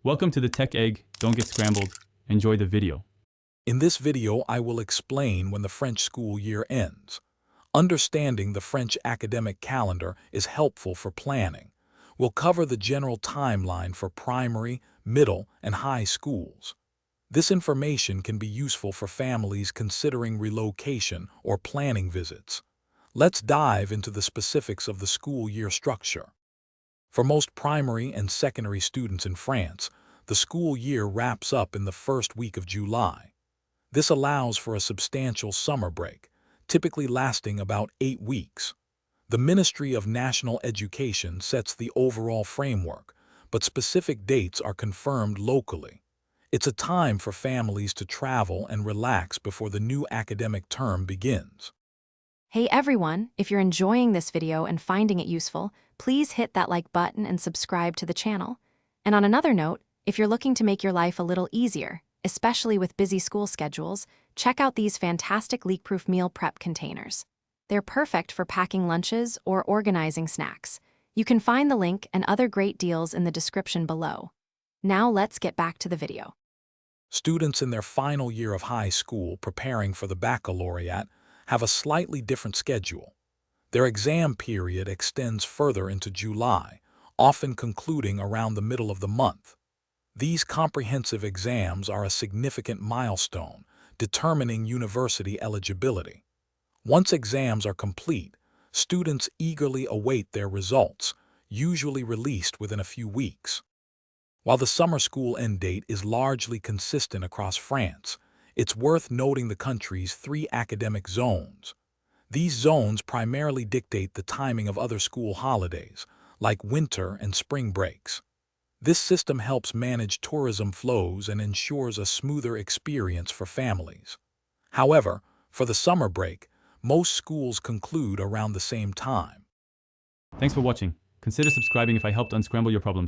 Welcome to the Tech Egg. Don't get scrambled. Enjoy the video. In this video, I will explain when the French school year ends. Understanding the French academic calendar is helpful for planning. We'll cover the general timeline for primary, middle, and high schools. This information can be useful for families considering relocation or planning visits. Let's dive into the specifics of the school year structure. For most primary and secondary students in France, the school year wraps up in the first week of July. This allows for a substantial summer break, typically lasting about 8 weeks. The Ministry of National Education sets the overall framework, but specific dates are confirmed locally. It's a time for families to travel and relax before the new academic term begins. Hey everyone, if you're enjoying this video and finding it useful, please hit that like button and subscribe to the channel. And on another note, if you're looking to make your life a little easier, especially with busy school schedules, check out these fantastic leak-proof meal prep containers. They're perfect for packing lunches or organizing snacks. You can find the link and other great deals in the description below. Now let's get back to the video. Students in their final year of high school preparing for the baccalaureate have a slightly different schedule. Their exam period extends further into July, often concluding around the middle of the month. These comprehensive exams are a significant milestone, determining university eligibility. Once exams are complete, students eagerly await their results, usually released within a few weeks. While the summer school end date is largely consistent across France, it's worth noting the country's 3 academic zones. These zones primarily dictate the timing of other school holidays, like winter and spring breaks. This system helps manage tourism flows and ensures a smoother experience for families. However, for the summer break, most schools conclude around the same time. Thanks for watching. Consider subscribing if I helped unscramble your problems.